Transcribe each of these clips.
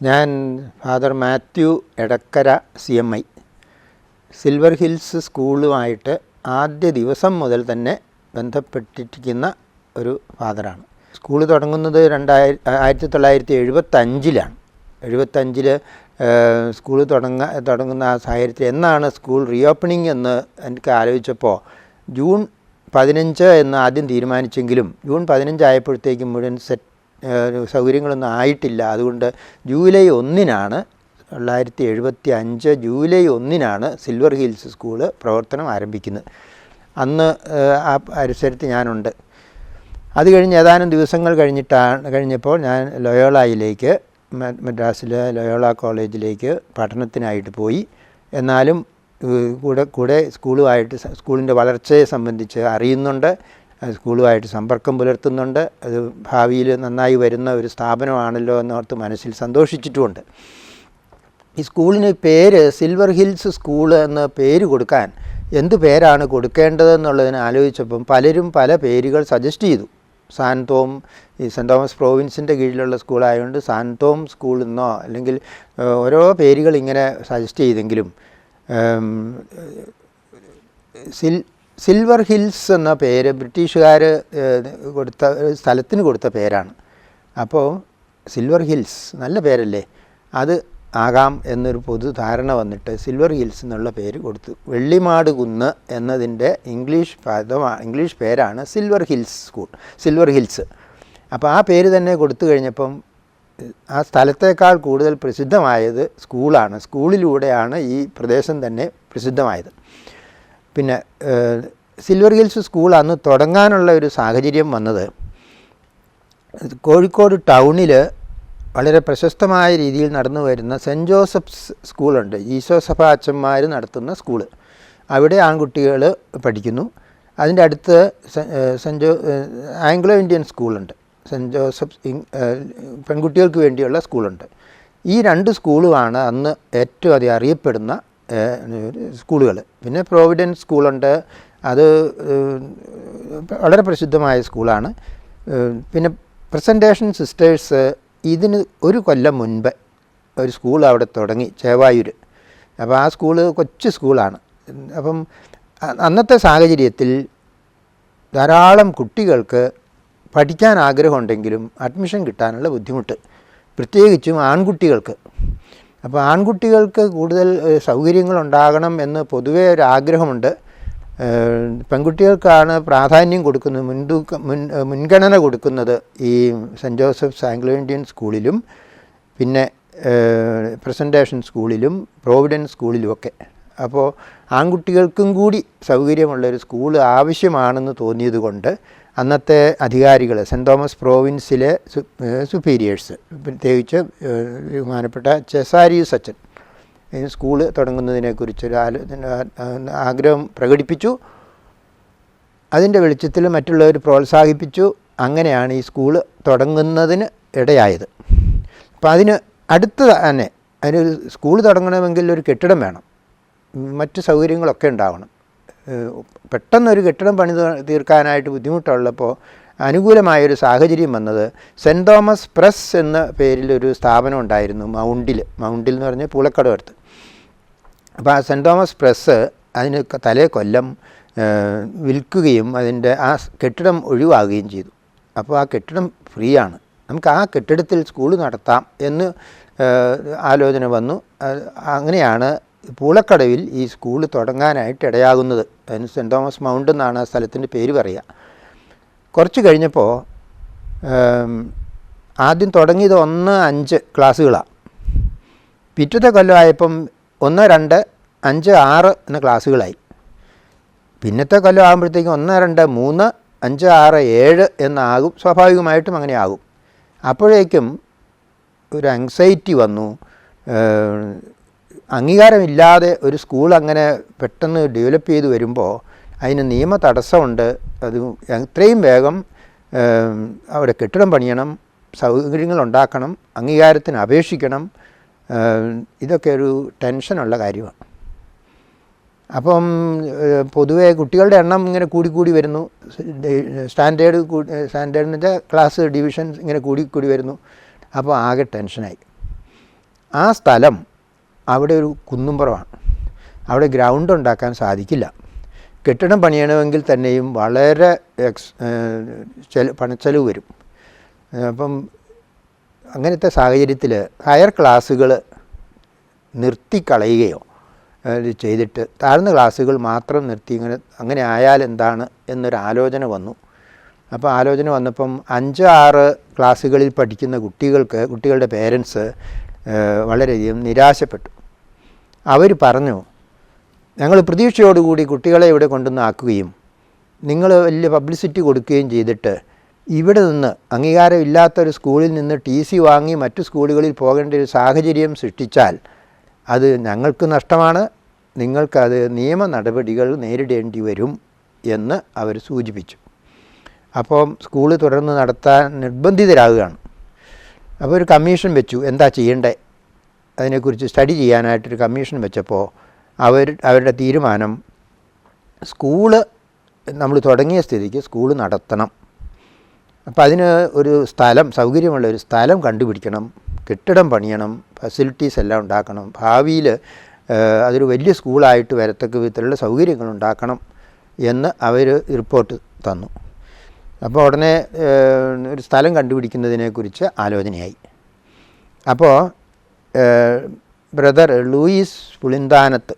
ഞാൻ father Mathew Edakkara CMI Silver Hills സ്കൂളുമായിട്ട് ആദ്യ ദിവസം മുതൽ തന്നെ ബന്ധപ്പെട്ടിരിക്കുന്ന ഒരു ഫാദറാണ്. സ്കൂൾ തുടങ്ങുന്നത് 1975-ലാണ്. 75 സ്കൂൾ തുടങ്ങുന്ന ആ സാഹചര്യത്തിൽ എന്നാണ് സ്കൂൾ റീഓപ്പണിംഗ് എന്ന് എനിക്ക് ആലോചിച്ചപ്പോൾ ജൂൺ 15 എന്ന് ആദ്യം തീരുമാനിച്ചെങ്കിലും ജൂൺ 15 ആയപ്പോഴത്തേക്കും മുഴുവൻ സൗകര്യങ്ങളൊന്നും ആയിട്ടില്ല. അതുകൊണ്ട് ജൂലൈ 1-നാണ് 1975 ജൂലൈ 1-നാണ് സിൽവർ ഹിൽസ് സ്കൂള് പ്രവർത്തനം ആരംഭിക്കുന്നത്. അന്ന് ആ പരിസരത്ത് ഞാനുണ്ട്. അത് കഴിഞ്ഞ് ഏതാനും ദിവസങ്ങൾ കഴിഞ്ഞപ്പോൾ ഞാൻ ലൊയോളയിലേക്ക്, മദ്രാസിലെ ലൊയോള കോളേജിലേക്ക് പഠനത്തിനായിട്ട് പോയി. എന്നാലും കൂടെ സ്കൂളിൻ്റെ വളർച്ചയെ സംബന്ധിച്ച് അറിയുന്നുണ്ട്, സ്കൂളുമായിട്ട് സമ്പർക്കം പുലർത്തുന്നുണ്ട്. അത് ഭാവിയിൽ നന്നായി വരുന്ന ഒരു സ്ഥാപനമാണല്ലോ എന്നോർത്ത് മനസ്സിൽ സന്തോഷിച്ചിട്ടുമുണ്ട്. ഈ സ്കൂളിന് പേര് സിൽവർ ഹിൽസ് സ്കൂൾ എന്ന പേര് കൊടുക്കാൻ എന്ത് പേരാണ് കൊടുക്കേണ്ടതെന്നുള്ളതിനെ ആലോചിച്ചപ്പം പലരും പല പേരുകൾ സജസ്റ്റ് ചെയ്തു. സാൻതോം, ഈ സെൻറ്റ് തോമസ് പ്രോവിൻസിൻ്റെ കീഴിലുള്ള സ്കൂളായതുകൊണ്ട് സാൻതോം സ്കൂൾ എന്നോ അല്ലെങ്കിൽ ഓരോ പേരുകൾ ഇങ്ങനെ സജസ്റ്റ് ചെയ്തെങ്കിലും സിൽവർ ഹിൽസ് എന്ന പേര് ബ്രിട്ടീഷുകാർ കൊടുത്ത സ്ഥലത്തിന് കൊടുത്ത പേരാണ്. അപ്പോൾ സിൽവർ ഹിൽസ് നല്ല പേരല്ലേ, അത് ആകാം എന്നൊരു പൊതു ധാരണ വന്നിട്ട് സിൽവർ ഹിൽസ് എന്നുള്ള പേര് കൊടുത്തു. വെള്ളിമാട് കുന്ന് എന്നതിൻ്റെ ഇംഗ്ലീഷ് പേരാണ് സിൽവർ ഹിൽസ്. അപ്പോൾ ആ പേര് തന്നെ കൊടുത്തു കഴിഞ്ഞപ്പം ആ സ്ഥലത്തേക്കാൾ കൂടുതൽ പ്രസിദ്ധമായത് സ്കൂളാണ്. സ്കൂളിലൂടെയാണ് ഈ പ്രദേശം തന്നെ പ്രസിദ്ധമായത്. പിന്നെ സിൽവർ ഹിൽസ് സ്കൂൾ അന്ന് തുടങ്ങാനുള്ള ഒരു സാഹചര്യം വന്നത് കോഴിക്കോട് ടൗണിൽ വളരെ പ്രശസ്തമായ രീതിയിൽ നടന്നു വരുന്ന സെൻറ്റ് ജോസഫ്സ് സ്കൂളുണ്ട്. ഈശോസഭ അച്ഛന്മാർ നടത്തുന്ന സ്കൂള്. അവിടെ ആൺകുട്ടികൾ പഠിക്കുന്നു. അതിൻ്റെ അടുത്ത് ആംഗ്ലോ ഇന്ത്യൻ സ്കൂളുണ്ട്. സെൻറ്റ് ജോസഫ്സ് പെൺകുട്ടികൾക്ക് വേണ്ടിയുള്ള സ്കൂളുണ്ട്. ഈ രണ്ട് സ്കൂളുമാണ് അന്ന് ഏറ്റവും അധികം അറിയപ്പെടുന്ന സ്കൂളുകൾ. പിന്നെ പ്രോവിഡൻസ് സ്കൂളുണ്ട്, അത് വളരെ പ്രസിദ്ധമായ സ്കൂളാണ്. പിന്നെ പ്രസൻറ്റേഷൻ സിസ്റ്റേഴ്സ് ഇതിന് ഒരു കൊല്ലം മുൻപ് ഒരു സ്കൂൾ അവിടെ തുടങ്ങി, ചേവായൂർ. അപ്പോൾ ആ സ്കൂള് കൊച്ചു സ്കൂളാണ്. അപ്പം അന്നത്തെ സാഹചര്യത്തിൽ ധാരാളം കുട്ടികൾക്ക് പഠിക്കാൻ ആഗ്രഹമുണ്ടെങ്കിലും അഡ്മിഷൻ കിട്ടാനുള്ള ബുദ്ധിമുട്ട്, പ്രത്യേകിച്ചും ആൺകുട്ടികൾക്ക്. അപ്പോൾ ആൺകുട്ടികൾക്ക് കൂടുതൽ സൗകര്യങ്ങളുണ്ടാകണം എന്ന് പൊതുവേ ഒരു ആഗ്രഹമുണ്ട്. പെൺകുട്ടികൾക്കാണ് പ്രാധാന്യം കൊടുക്കുന്നത്, മുൻഗണന കൊടുക്കുന്നത് ഈ സെൻറ്റ് ജോസഫ്സ് ആംഗ്ലോ ഇന്ത്യൻ സ്കൂളിലും പിന്നെ പ്രസൻറ്റേഷൻ സ്കൂളിലും പ്രോവിഡൻസ് സ്കൂളിലുമൊക്കെ. അപ്പോൾ ആൺകുട്ടികൾക്കും കൂടി സൗകര്യമുള്ളൊരു സ്കൂൾ ആവശ്യമാണെന്ന് തോന്നിയത് കൊണ്ട് അന്നത്തെ അധികാരികൾ, സെൻറ്റ് തോമസ് പ്രോവിൻസിലെ സുപ്പീരിയേഴ്സ്, പ്രത്യേകിച്ച് ബഹുമാനപ്പെട്ട ചെസാരിയൂസ് അച്ഛൻ സ്കൂള് തുടങ്ങുന്നതിനെക്കുറിച്ചൊരു ആഗ്രഹം പ്രകടിപ്പിച്ചു. അതിൻ്റെ വെളിച്ചത്തിൽ മറ്റുള്ളവർ പ്രോത്സാഹിപ്പിച്ചു. അങ്ങനെയാണ് ഈ സ്കൂള് തുടങ്ങുന്നതിന് ഇടയായത്. അപ്പം അതിന് അടുത്ത് തന്നെ അതിനൊരു സ്കൂൾ തുടങ്ങണമെങ്കിൽ ഒരു കെട്ടിടം വേണം, മറ്റ് സൗകര്യങ്ങളൊക്കെ ഉണ്ടാവണം. പെട്ടെന്നൊരു കെട്ടിടം തീർക്കാനായിട്ട് ബുദ്ധിമുട്ടുള്ളപ്പോൾ അനുകൂലമായൊരു സാഹചര്യം വന്നത് സെൻറ്റ് തോമസ് പ്രസ് എന്ന പേരിലൊരു സ്ഥാപനം ഉണ്ടായിരുന്നു മൗണ്ടിൽ എന്ന് പറഞ്ഞാൽ പൂളക്കടവടുത്ത്. അപ്പോൾ ആ സെൻറ്റ് തോമസ് പ്രസ് അതിന് കൊല്ലം വിൽക്കുകയും അതിൻ്റെ ആ കെട്ടിടം ഒഴിവാകുകയും ചെയ്തു. അപ്പോൾ ആ കെട്ടിടം ഫ്രീ ആണ്, നമുക്ക് ആ കെട്ടിടത്തിൽ സ്കൂൾ നടത്താം എന്ന് ആലോചന വന്നു. അങ്ങനെയാണ് പൂളക്കടവിൽ ഈ സ്കൂൾ തുടങ്ങാനായിട്ട് ഇടയാകുന്നത്. അതിന് സെൻറ്റ് തോമസ് മൗണ്ട് എന്നാണ് ആ സ്ഥലത്തിൻ്റെ പേര് പറയുക. കുറച്ച് കഴിഞ്ഞപ്പോൾ ആദ്യം തുടങ്ങിയത് 1-5 ക്ലാസ്സുകളാണ്. പിറ്റത്തെ കൊല്ലമായപ്പം 1, 2, 5, 6 എന്ന ക്ലാസ്സുകളായി. പിന്നത്തെ കൊല്ലം ആകുമ്പോഴത്തേക്കും 1, 2, 3, 5, 6, 7 എന്നാകും. സ്വാഭാവികമായിട്ടും അങ്ങനെ ആകും. അപ്പോഴേക്കും ഒരു ആങ്സൈറ്റി വന്നു. അംഗീകാരമില്ലാതെ ഒരു സ്കൂൾ അങ്ങനെ പെട്ടെന്ന് ഡെവലപ്പ് ചെയ്ത് വരുമ്പോൾ അതിന് നിയമ തടസ്സമുണ്ട്. അത് എത്രയും വേഗം അവിടെ കെട്ടിടം പണിയണം, സൗകര്യങ്ങളുണ്ടാക്കണം, അംഗീകാരത്തിന് അപേക്ഷിക്കണം. ഇതൊക്കെ ഒരു ടെൻഷനുള്ള കാര്യമാണ്. അപ്പം പൊതുവേ കുട്ടികളുടെ എണ്ണം ഇങ്ങനെ കൂടി വരുന്നു. സ്റ്റാൻഡേർഡ് എന്ന് വെച്ചാൽ ക്ലാസ് ഡിവിഷൻ ഇങ്ങനെ കൂടി വരുന്നു. അപ്പോൾ ആകെ ടെൻഷനായി. ആ സ്ഥലം അവിടെ ഒരു കുന്നുംപുറമാണ്. അവിടെ ഗ്രൗണ്ട് ഉണ്ടാക്കാൻ സാധിക്കില്ല. കെട്ടിടം പണിയണമെങ്കിൽ തന്നെയും വളരെ പണച്ചെലവ് വരും. അപ്പം അങ്ങനത്തെ സാഹചര്യത്തിൽ ഹയർ ക്ലാസ്സുകൾ നിർത്തിക്കളയുകയോ ചെയ്തിട്ട് താഴ്ന്ന ക്ലാസ്സുകൾ മാത്രം നിർത്തി അങ്ങനെ ആയാൽ എന്താണ് എന്നൊരു ആലോചന വന്നു. അപ്പോൾ ആലോചന വന്നപ്പം 5-6 ക്ലാസ്സുകളിൽ പഠിക്കുന്ന കുട്ടികളുടെ പേരൻസ് വളരെയധികം നിരാശപ്പെട്ടു. അവർ പറഞ്ഞു, ഞങ്ങൾ പ്രതീക്ഷയോടുകൂടി കുട്ടികളെ ഇവിടെ കൊണ്ടുവന്നാക്കുകയും നിങ്ങൾ വലിയ പബ്ലിസിറ്റി കൊടുക്കുകയും ചെയ്തിട്ട് ഇവിടെ നിന്ന് അംഗീകാരമില്ലാത്തൊരു സ്കൂളിൽ നിന്ന് TC വാങ്ങി മറ്റു സ്കൂളുകളിൽ പോകേണ്ട ഒരു സാഹചര്യം സൃഷ്ടിച്ചാൽ അത് ഞങ്ങൾക്ക് നഷ്ടമാണ്, നിങ്ങൾക്കത് നിയമ നടപടികൾ നേരിടേണ്ടി വരും എന്ന് അവർ സൂചിപ്പിച്ചു. അപ്പം സ്കൂള് തുടർന്ന് നടത്താൻ നിർബന്ധിതരാകുകയാണ്. അപ്പോൾ ഒരു കമ്മീഷൻ വെച്ചു, എന്താ ചെയ്യേണ്ടേ അതിനെക്കുറിച്ച് സ്റ്റഡി ചെയ്യാനായിട്ടൊരു കമ്മീഷൻ വെച്ചപ്പോൾ അവരുടെ തീരുമാനം, സ്കൂള് നമ്മൾ തുടങ്ങിയ സ്ഥിതിക്ക് സ്കൂള് നടത്തണം. അപ്പോൾ അതിന് ഒരു സ്ഥലം, സൗകര്യമുള്ള ഒരു സ്ഥലം കണ്ടുപിടിക്കണം, കെട്ടിടം പണിയണം, ഫെസിലിറ്റീസ് എല്ലാം ഉണ്ടാക്കണം, ഭാവിയിൽ അതൊരു വലിയ സ്കൂളായിട്ട് വരത്തക്ക വിധത്തിലുള്ള സൗകര്യങ്ങൾ ഉണ്ടാക്കണം എന്ന് അവർ റിപ്പോർട്ട് തന്നു. അപ്പോൾ ഉടനെ ഒരു സ്ഥലം കണ്ടുപിടിക്കുന്നതിനെക്കുറിച്ച് ആലോചനയായി. അപ്പോൾ ബ്രദർ ലൂയിസ് പുളിന്താനത്ത്,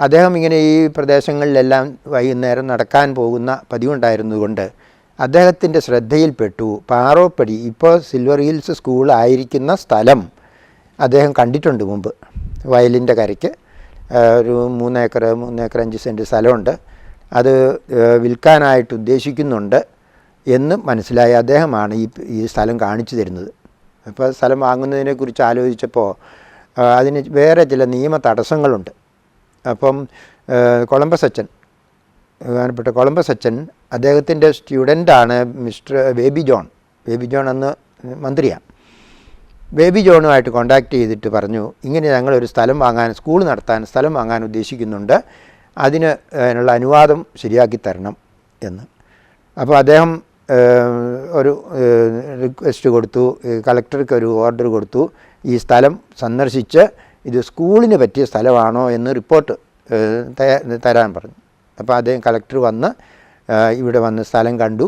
അദ്ദേഹം ഇങ്ങനെ ഈ പ്രദേശങ്ങളിലെല്ലാം വൈകുന്നേരം നടക്കാൻ പോകുന്ന പതിവുണ്ടായിരുന്നതുകൊണ്ട് അദ്ദേഹത്തിൻ്റെ ശ്രദ്ധയിൽപ്പെട്ടു പാറോപ്പടി, ഇപ്പോൾ സിൽവർ ഹിൽസ് സ്കൂൾ ആയിരിക്കുന്ന സ്ഥലം അദ്ദേഹം കണ്ടിട്ടുണ്ട് മുമ്പ്. വയലിൻ്റെ കരയ്ക്ക് ഒരു 3 ഏക്കർ 5 സെൻറ്റ് സ്ഥലമുണ്ട്, അത് വിൽക്കാനായിട്ട് ഉദ്ദേശിക്കുന്നുണ്ട് എന്ന് മനസ്സിലായ അദ്ദേഹമാണ് ഈ സ്ഥലം കാണിച്ചു തരുന്നത്. അപ്പോൾ സ്ഥലം വാങ്ങുന്നതിനെക്കുറിച്ച് ആലോചിച്ചപ്പോൾ അതിന് വേറെ ചില നിയമ തടസ്സങ്ങളുണ്ട്. അപ്പം കൊളംബസ് അച്ഛൻ, ബഹുമാനപ്പെട്ട കൊളംബസ് അച്ഛൻ, അദ്ദേഹത്തിൻ്റെ സ്റ്റുഡൻ്റാണ് മിസ്റ്റർ ബേബി ജോൺ അന്ന് മന്ത്രിയാണ്. ബേബി ജോണുമായിട്ട് കോൺടാക്റ്റ് ചെയ്തിട്ട് പറഞ്ഞു, ഇങ്ങനെ ഞങ്ങളൊരു സ്ഥലം വാങ്ങാൻ, സ്കൂൾ നടത്താൻ സ്ഥലം വാങ്ങാൻ ഉദ്ദേശിക്കുന്നുണ്ട്, അതിനുള്ള അനുവാദം ശരിയാക്കി തരണം എന്ന്. അപ്പോൾ അദ്ദേഹം ഒരു റിക്വസ്റ്റ് കൊടുത്തു, കളക്ടർക്ക് ഒരു ഓർഡർ കൊടുത്തു, ഈ സ്ഥലം സന്ദർശിച്ച് ഇത് സ്കൂളിന് പറ്റിയ സ്ഥലമാണോ എന്ന് റിപ്പോർട്ട് തരാൻ പറഞ്ഞു. അപ്പോൾ അദ്ദേഹം കളക്ടർ വന്ന് ഇവിടെ വന്ന് സ്ഥലം കണ്ടു,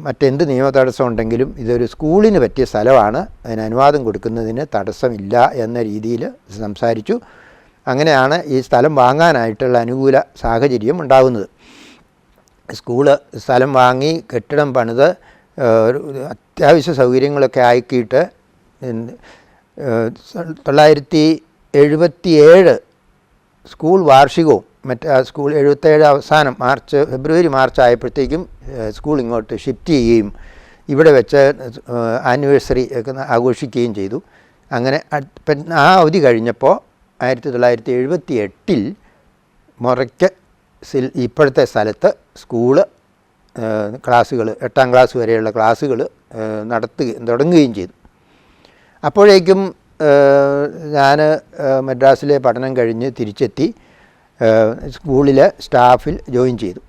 മറ്റെന്ത് നിയമ തടസ്സം ഉണ്ടെങ്കിലും ഇതൊരു സ്കൂളിന് പറ്റിയ സ്ഥലമാണ്, അതിന് അനുവാദം കൊടുക്കുന്നതിന് തടസ്സമില്ല എന്ന രീതിയിൽ സംസാരിച്ചു. അങ്ങനെയാണ് ഈ സ്ഥലം വാങ്ങാനായിട്ടുള്ള അനുകൂല സാഹചര്യം ഉണ്ടാകുന്നത്. സ്ഥലം വാങ്ങി കെട്ടിടം പണിത് അത്യാവശ്യ സൗകര്യങ്ങളൊക്കെ ആക്കിയിട്ട് 1977 സ്കൂൾ വാർഷികവും സ്കൂൾ 77 അവസാനം ഫെബ്രുവരി മാർച്ച് ആയപ്പോഴത്തേക്കും സ്കൂൾ ഇങ്ങോട്ട് ഷിഫ്റ്റ് ചെയ്യുകയും ഇവിടെ വെച്ച് ആനിവേഴ്സറി ഒക്കെ ആഘോഷിക്കുകയും ചെയ്തു. അങ്ങനെ ആ അവധി കഴിഞ്ഞപ്പോൾ 1978 മുറയ്ക്ക് ഇപ്പോഴത്തെ സ്ഥലത്ത് സ്കൂള് ക്ലാസ്സുകൾ 8ാം ക്ലാസ് വരെയുള്ള ക്ലാസ്സുകൾ തുടങ്ങുകയും ചെയ്തു. അപ്പോഴേക്കും ഞാൻ മദ്രാസിലെ പഠനം കഴിഞ്ഞ് തിരിച്ചെത്തി സ്കൂളിലെ സ്റ്റാഫിൽ ജോയിൻ ചെയ്തു.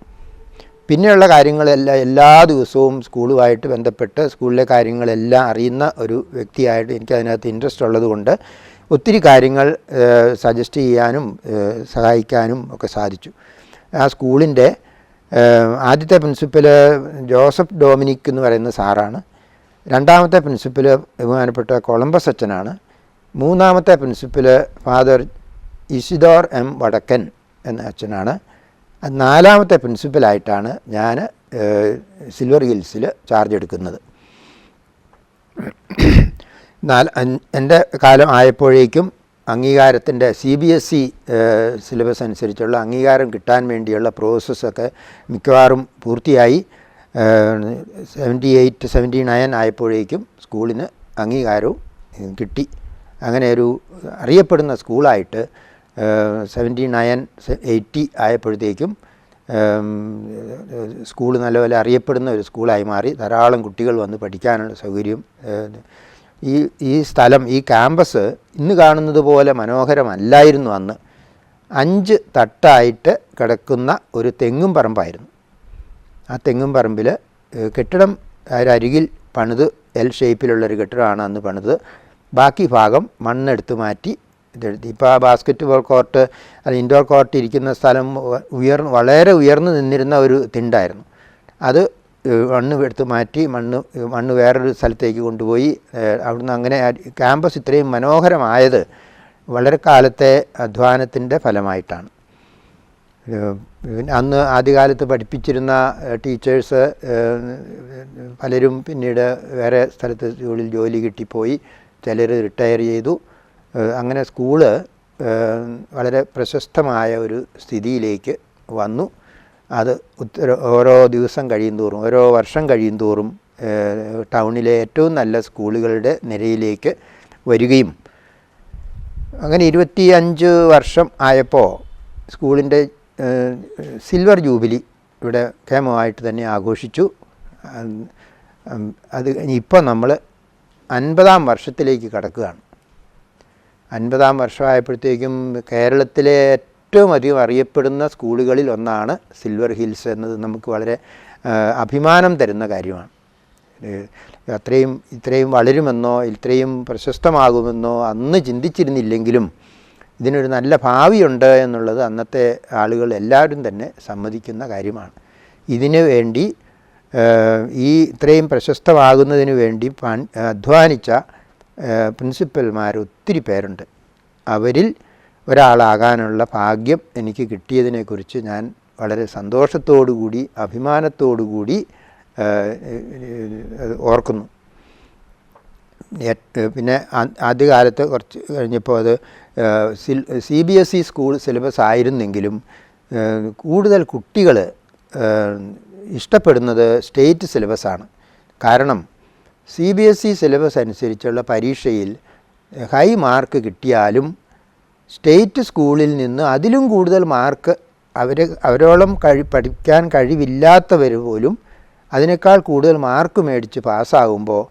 പിന്നെയുള്ള കാര്യങ്ങളെല്ലാം എല്ലാ ദിവസവും സ്കൂളുമായിട്ട് ബന്ധപ്പെട്ട് സ്കൂളിലെ കാര്യങ്ങളെല്ലാം അറിയുന്ന ഒരു വ്യക്തിയായിട്ട് എനിക്കതിനകത്ത് ഇൻട്രസ്റ്റ് ഉള്ളതുകൊണ്ട് ഒത്തിരി കാര്യങ്ങൾ സജസ്റ്റ് ചെയ്യാനും സഹായിക്കാനും ഒക്കെ സാധിച്ചു. ആ സ്കൂളിൻ്റെ ആദ്യത്തെ പ്രിൻസിപ്പൽ ജോസഫ് ഡൊമിനിക് എന്ന് പറയുന്ന സാറാണ്. രണ്ടാമത്തെ പ്രിൻസിപ്പൽ ബഹുമാനപ്പെട്ട കൊളംബസ് അച്ഛനാണ്. മൂന്നാമത്തെ പ്രിൻസിപ്പൽ ഫാദർ ഇസിഡോർ എം വടക്കൻ എന്ന അച്ഛനാണ്. നാലാമത്തെ പ്രിൻസിപ്പലായിട്ടാണ് ഞാൻ സിൽവർ ഹിൽസിൽ ചാർജ് എടുക്കുന്നത്. എൻ്റെ കാലം ആയപ്പോഴേക്കും അംഗീകാരത്തിൻ്റെ CBSE സിലബസ് അനുസരിച്ചുള്ള അംഗീകാരം കിട്ടാൻ വേണ്ടിയുള്ള പ്രോസസ്സൊക്കെ മിക്കവാറും പൂർത്തിയായി. 78-79 ആയപ്പോഴേക്കും സ്കൂളിന് അംഗീകാരവും കിട്ടി. അങ്ങനെ ഒരു അറിയപ്പെടുന്ന സ്കൂളായിട്ട് 79-80 ആയപ്പോഴത്തേക്കും സ്കൂൾ നല്ലപോലെ അറിയപ്പെടുന്ന ഒരു സ്കൂളായി മാറി. ധാരാളം കുട്ടികൾ വന്ന് പഠിക്കാനുള്ള സൗകര്യം. ഈ സ്ഥലം, ഈ ക്യാമ്പസ് ഇന്ന് കാണുന്നത് പോലെ മനോഹരമല്ലായിരുന്നു. അന്ന് 5 തട്ടായിട്ട് കിടക്കുന്ന ഒരു തെങ്ങും പറമ്പായിരുന്നു. ആ തെങ്ങും പറമ്പിൽ കെട്ടിടം അരികിൽ പണിത് L ഷേപ്പിലുള്ളൊരു കെട്ടിടമാണ് അന്ന് പണിത്. ബാക്കി ഭാഗം മണ്ണെടുത്ത് മാറ്റി ഇതെടുത്ത് ഇപ്പോൾ ആ ബാസ്ക്കറ്റ് ബോൾ കോർട്ട്, ഇപ്പോൾ ആ ബാസ്ക്കറ്റ് ബോൾ കോർട്ട് അത് ഇൻഡോർ കോർട്ട് ഇരിക്കുന്ന സ്ഥലം വളരെ ഉയർന്നു നിന്നിരുന്ന ഒരു തിണ്ടായിരുന്നു. അത് മണ്ണ് എടുത്ത് മാറ്റി മണ്ണ് വേറൊരു സ്ഥലത്തേക്ക് കൊണ്ടുപോയി. അവിടുന്ന് അങ്ങനെ ക്യാമ്പസ് ഇത്രയും മനോഹരമായത് വളരെ കാലത്തെ അധ്വാനത്തിൻ്റെ ഫലമായിട്ടാണ്. അന്ന് ആദ്യകാലത്ത് പഠിപ്പിച്ചിരുന്ന ടീച്ചേഴ്സ് പലരും പിന്നീട് വേറെ സ്ഥലത്ത് ജോലി കിട്ടിപ്പോയി, ചിലർ റിട്ടയർ ചെയ്തു. അങ്ങനെ സ്കൂള് വളരെ പ്രശസ്തമായ ഒരു സ്ഥിതിയിലേക്ക് വന്നു. അത് ഓരോ ദിവസം കഴിയും തോറും, ഓരോ വർഷം കഴിയും തോറും ടൗണിലെ ഏറ്റവും നല്ല സ്കൂളുകളുടെ നിരയിലേക്ക് വരികയും അങ്ങനെ 25 വർഷം ആയപ്പോൾ സ്കൂളിൻ്റെ സിൽവർ ജൂബിലി ഇവിടെ കേമമായിട്ട് തന്നെ ആഘോഷിച്ചു. അത് ഇപ്പോൾ നമ്മൾ 50-ാം വർഷത്തിലേക്ക് കടക്കുകയാണ്. 50-ാം വർഷമായപ്പോഴത്തേക്കും കേരളത്തിലെ ഏറ്റവും അധികം അറിയപ്പെടുന്ന സ്കൂളുകളിൽ ഒന്നാണ് സിൽവർ ഹിൽസ് എന്നത് നമുക്ക് വളരെ അഭിമാനം തരുന്ന കാര്യമാണ്. ഇത്രയും വളരുമെന്നോ ഇത്രയും പ്രശസ്തമാകുമെന്നോ അന്ന് ചിന്തിച്ചിരുന്നില്ലെങ്കിലും ഇതിനൊരു നല്ല ഭാവിയുണ്ട് എന്നുള്ളത് അന്നത്തെ ആളുകൾ എല്ലാവരും തന്നെ സമ്മതിക്കുന്ന കാര്യമാണ്. ഇതിനു വേണ്ടി ഇത്രയും പ്രശസ്തമാകുന്നതിന് വേണ്ടി അധ്വാനിച്ച പ്രിൻസിപ്പൽമാർ ഒത്തിരി പേരുണ്ട്. അവരിൽ ഒരാളാകാനുള്ള ഭാഗ്യം എനിക്ക് കിട്ടിയതിനെക്കുറിച്ച് ഞാൻ വളരെ സന്തോഷത്തോടുകൂടി അഭിമാനത്തോടുകൂടി ഓർക്കുന്നു. പിന്നെ ആദ്യകാലത്ത് കുറച്ച് കഴിഞ്ഞപ്പോൾ അത് CBSE സ്കൂൾ സിലബസ് ആയിരുന്നെങ്കിലും കൂടുതൽ കുട്ടികൾ ഇഷ്ടപ്പെടുന്നത് സ്റ്റേറ്റ് സിലബസാണ്. കാരണം CBSE സിലബസ് അനുസരിച്ചുള്ള പരീക്ഷയിൽ ഹൈ മാർക്ക് കിട്ടിയാലും സ്റ്റേറ്റ് സ്കൂളിൽ നിന്ന് അതിലും കൂടുതൽ മാർക്ക് അവരോളം പഠിക്കാൻ കഴിവില്ലാത്തവർ പോലും അതിനേക്കാൾ കൂടുതൽ മാർക്ക് മേടിച്ച് പാസ്സാകുമ്പോൾ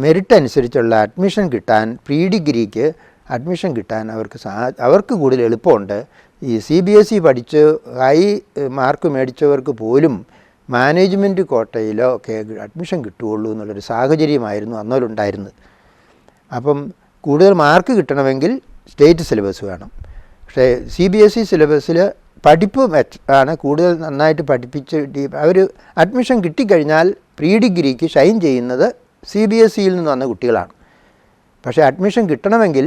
മെറിറ്റ് അനുസരിച്ചുള്ള അഡ്മിഷൻ കിട്ടാൻ, പ്രീ ഡിഗ്രിക്ക് അഡ്മിഷൻ കിട്ടാൻ അവർക്ക് കൂടുതൽ എളുപ്പമുണ്ട്. ഈ CBSE പഠിച്ച് ഹൈ മാർക്ക് മേടിച്ചവർക്ക് പോലും മാനേജ്മെൻറ്റ് കോട്ടയിലോ ഒക്കെ അഡ്മിഷൻ കിട്ടുകയുള്ളൂ എന്നുള്ളൊരു സാഹചര്യമായിരുന്നു അന്നോലുണ്ടായിരുന്നത്. അപ്പം കൂടുതൽ മാർക്ക് കിട്ടണമെങ്കിൽ സ്റ്റേറ്റ് സിലബസ് വേണം. പക്ഷേ CBSE സിലബസിൽ പഠിപ്പ് ആണ് കൂടുതൽ നന്നായിട്ട് പഠിപ്പിച്ച് അവർ അഡ്മിഷൻ കിട്ടിക്കഴിഞ്ഞാൽ പ്രീ ഡിഗ്രിക്ക് ഷൈൻ ചെയ്യുന്നത് CBSEയിൽ നിന്ന് വന്ന കുട്ടികളാണ്. പക്ഷേ അഡ്മിഷൻ കിട്ടണമെങ്കിൽ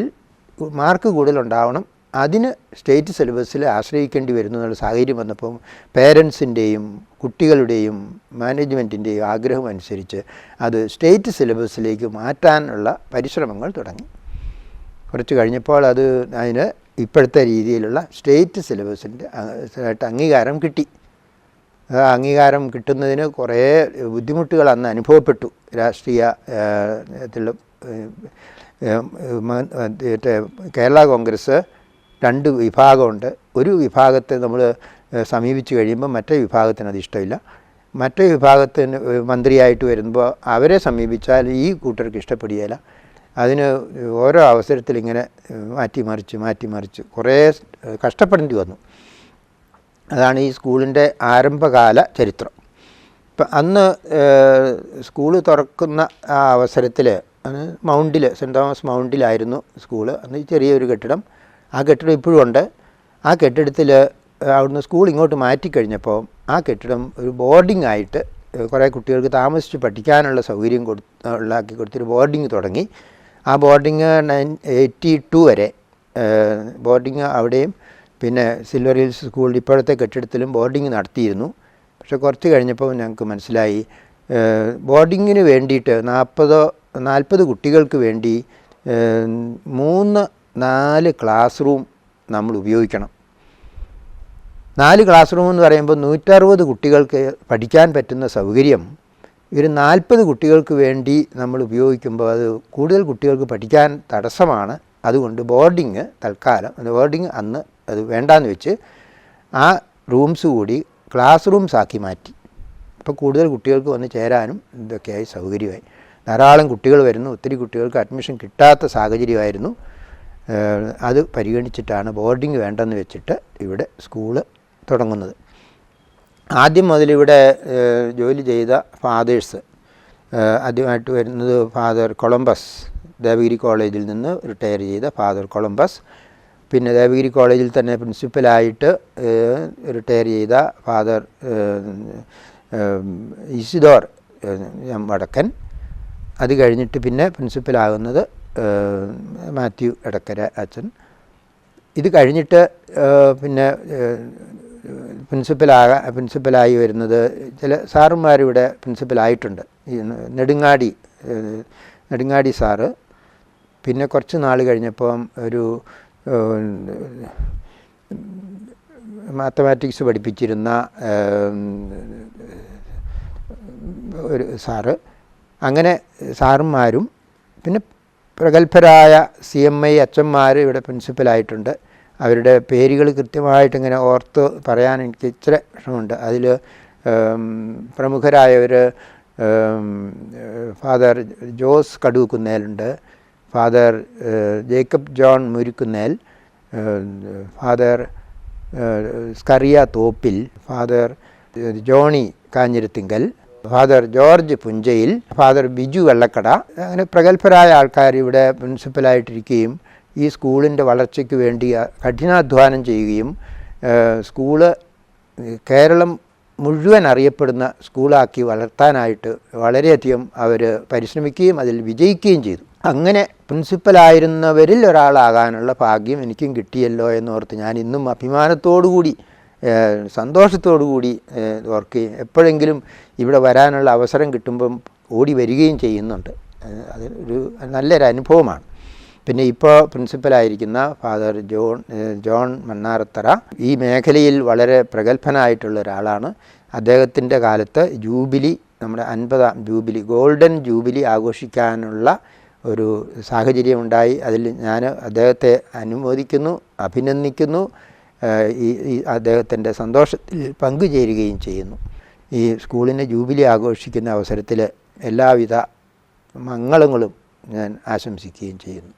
മാർക്ക് കൂടുതലുണ്ടാവണം. അതിന് സ്റ്റേറ്റ് സിലബസിൽ ആശ്രയിക്കേണ്ടി വരുന്നു എന്നുള്ള സാഹചര്യം വന്നപ്പം പേരൻസിൻ്റെയും കുട്ടികളുടെയും മാനേജ്മെൻറ്റിൻ്റെയും ആഗ്രഹം അനുസരിച്ച് അത് സ്റ്റേറ്റ് സിലബസിലേക്ക് മാറ്റാനുള്ള പരിശ്രമങ്ങൾ തുടങ്ങി. കുറച്ച് കഴിഞ്ഞപ്പോൾ അതിന് ഇപ്പോഴത്തെ രീതിയിലുള്ള സ്റ്റേറ്റ് സിലബസിൻ്റെ അംഗീകാരം കിട്ടി. അംഗീകാരം കിട്ടുന്നതിന് കുറേ ബുദ്ധിമുട്ടുകൾ അന്ന് അനുഭവപ്പെട്ടു. രാഷ്ട്രീയത്തിലും കേരള കോൺഗ്രസ് 2 വിഭാഗമുണ്ട്. ഒരു വിഭാഗത്തെ നമ്മൾ സമീപിച്ച് കഴിയുമ്പോൾ മറ്റേ വിഭാഗത്തിന് അത് ഇഷ്ടമില്ല. മറ്റേ വിഭാഗത്തിന് മന്ത്രിയായിട്ട് വരുമ്പോൾ അവരെ സമീപിച്ചാൽ ഈ കൂട്ടർക്ക് ഇഷ്ടപ്പെടുകയില്ല. അതിന് ഓരോ അവസരത്തിൽ ഇങ്ങനെ മാറ്റിമറിച്ച് കുറേ കഷ്ടപ്പെടേണ്ടി വന്നു. അതാണ് ഈ സ്കൂളിൻ്റെ ആരംഭകാല ചരിത്രം. ഇപ്പം അന്ന് സ്കൂൾ തുറക്കുന്ന ആ അവസരത്തിൽ മൗണ്ടിൽ, സെൻറ്റ് തോമസ് മൗണ്ടിലായിരുന്നു സ്കൂള്. അന്ന് ചെറിയൊരു കെട്ടിടം. ആ കെട്ടിടം ഇപ്പോഴും ഉണ്ട്. ആ കെട്ടിടത്തിൽ അവിടുന്ന് സ്കൂൾ ഇങ്ങോട്ട് മാറ്റിക്കഴിഞ്ഞപ്പോൾ ആ കെട്ടിടം ഒരു ബോർഡിംഗ് ആയിട്ട് കുറേ കുട്ടികൾക്ക് താമസിച്ച് പഠിക്കാനുള്ള സൗകര്യം ഉണ്ടാക്കി കൊടുത്തൊരു ബോർഡിംഗ് തുടങ്ങി. ആ ബോർഡിങ് 82 വരെ ബോർഡിങ് അവിടെയും പിന്നെ സിൽവർ ഹിൽസ് സ്കൂളിൽ ഇപ്പോഴത്തെ കെട്ടിടത്തിലും ബോർഡിങ് നടത്തിയിരുന്നു. പക്ഷെ കുറച്ച് കഴിഞ്ഞപ്പോൾ ഞങ്ങൾക്ക് മനസ്സിലായി ബോർഡിങ്ങിന് വേണ്ടിയിട്ട് 40 കുട്ടികൾക്ക് വേണ്ടി 3-4 ക്ലാസ് റൂം നമ്മൾ ഉപയോഗിക്കണം. 4 ക്ലാസ് റൂം എന്ന് പറയുമ്പോൾ 160 കുട്ടികൾക്ക് പഠിക്കാൻ പറ്റുന്ന സൗകര്യം 40 കുട്ടികൾക്ക് വേണ്ടി നമ്മൾ ഉപയോഗിക്കുമ്പോൾ അത് കൂടുതൽ കുട്ടികൾക്ക് പഠിക്കാൻ തടസ്സമാണ്. അതുകൊണ്ട് ബോർഡിങ് തൽക്കാലം ബോർഡിങ് അന്ന് അത് വേണ്ടാന്ന് വെച്ച് ആ റൂംസ് കൂടി ക്ലാസ് റൂംസ് ആക്കി മാറ്റി. അപ്പോൾ കൂടുതൽ കുട്ടികൾക്ക് വന്ന് ചേരാനും ഇതൊക്കെയായി സൗകര്യമായി. ധാരാളം കുട്ടികൾ വരുന്നു. ഒത്തിരി കുട്ടികൾക്ക് അഡ്മിഷൻ കിട്ടാത്ത സാഹചര്യമായിരുന്നു. അത് പരിഗണിച്ചിട്ടാണ് ബോർഡിങ് വേണ്ടെന്ന് വെച്ചിട്ട് ഇവിടെ സ്കൂള് തുടങ്ങുന്നത്. ആദ്യം മുതലിവിടെ ജോലി ചെയ്ത ഫാദേഴ്സ് ആദ്യമായിട്ട് വരുന്നത് ഫാദർ കൊളംബസ് ദേവഗിരി കോളേജിൽ നിന്ന് റിട്ടയർ ചെയ്ത ഫാദർ കൊളംബസ്, പിന്നെ ദേവഗിരി കോളേജിൽ തന്നെ പ്രിൻസിപ്പലായിട്ട് റിട്ടയർ ചെയ്ത ഫാദർ ഇസിഡോർ വടക്കൻ. അത് കഴിഞ്ഞിട്ട് പിന്നെ പ്രിൻസിപ്പലാകുന്നത് മാത്യു എടക്കര ഇത് കഴിഞ്ഞിട്ട് പിന്നെ പ്രിൻസിപ്പലായി വരുന്നത് ചില സാറുമാരിവിടെ പ്രിൻസിപ്പലായിട്ടുണ്ട്. ഈ നെടുങ്ങാടി സാറ്, പിന്നെ കുറച്ച് നാൾ കഴിഞ്ഞപ്പം ഒരു മാത്തമാറ്റിക്സ് പഠിപ്പിച്ചിരുന്ന ഒരു സാറ്, അങ്ങനെ സാറുമാരും പിന്നെ പ്രഗത്ഭരായ CMI അച്ഛന്മാർ ഇവിടെ പ്രിൻസിപ്പലായിട്ടുണ്ട്. അവരുടെ പേരുകൾ കൃത്യമായിട്ട് ഇങ്ങനെ ഓർത്ത് പറയാൻ എനിക്ക് ഇച്ചിരി വിഷമമുണ്ട്. അതിൽ പ്രമുഖരായവർ ഫാദർ ജോസ് കടൂക്കുന്നേലുണ്ട്, father Jacob John Murikkunnel, father Scaria Thoppil, father Johnny Kanjirathingal, father George Punchayil, father Biju Vellakkada, അങ്ങനെ പ്രഗത്ഭരായ ആൾക്കാർ ഇവിടെ പ്രിൻസിപ്പലായിട്ടിരിക്കുകയും ഈ സ്കൂളിൻ്റെ വളർച്ചയ്ക്ക് വേണ്ടി കഠിനാധ്വാനം ചെയ്യുകയും സ്കൂള് കേരളം മുഴുവൻ അറിയപ്പെടുന്ന സ്കൂളാക്കി വളർത്താനായിട്ട് വളരെയധികം അവർ പരിശ്രമിക്കുകയും അതിൽ വിജയിക്കുകയും ചെയ്തു. അങ്ങനെ പ്രിൻസിപ്പലായിരുന്നവരിൽ ഒരാളാകാനുള്ള ഭാഗ്യം എനിക്കും കിട്ടിയല്ലോ എന്നോർത്ത് ഞാൻ ഇന്നും അഭിമാനത്തോടുകൂടി സന്തോഷത്തോടുകൂടി ഓർക്കുകയും എപ്പോഴെങ്കിലും ഇവിടെ വരാനുള്ള അവസരം കിട്ടുമ്പം ഓടി വരികയും ചെയ്യുന്നുണ്ട്. അത് ഒരു നല്ലൊരു അനുഭവമാണ്. പിന്നെ ഇപ്പോൾ പ്രിൻസിപ്പലായിരിക്കുന്ന ഫാദർ ജോൺ മണ്ണാറത്തറ ഈ മേഖലയിൽ വളരെ പ്രഗത്ഭനായിട്ടുള്ള ഒരാളാണ്. അദ്ദേഹത്തിൻ്റെ കാലത്ത് ജൂബിലി, നമ്മുടെ 50ാം ജൂബിലി, ഗോൾഡൻ ജൂബിലി ആഘോഷിക്കാനുള്ള ഒരു സാഹചര്യമുണ്ടായി. അതിൽ ഞാൻ അദ്ദേഹത്തെ അനുമോദിക്കുന്നു, അഭിനന്ദിക്കുന്നു, ഈ അദ്ദേഹത്തിൻ്റെ സന്തോഷത്തിൽ പങ്കുചേരുകയും ചെയ്യുന്നു. ഈ സ്കൂളിൻ്റെ ജൂബിലി ആഘോഷിക്കുന്ന അവസരത്തിൽ എല്ലാവിധ മംഗളങ്ങളും ഞാൻ ആശംസിക്കുകയും ചെയ്യുന്നു.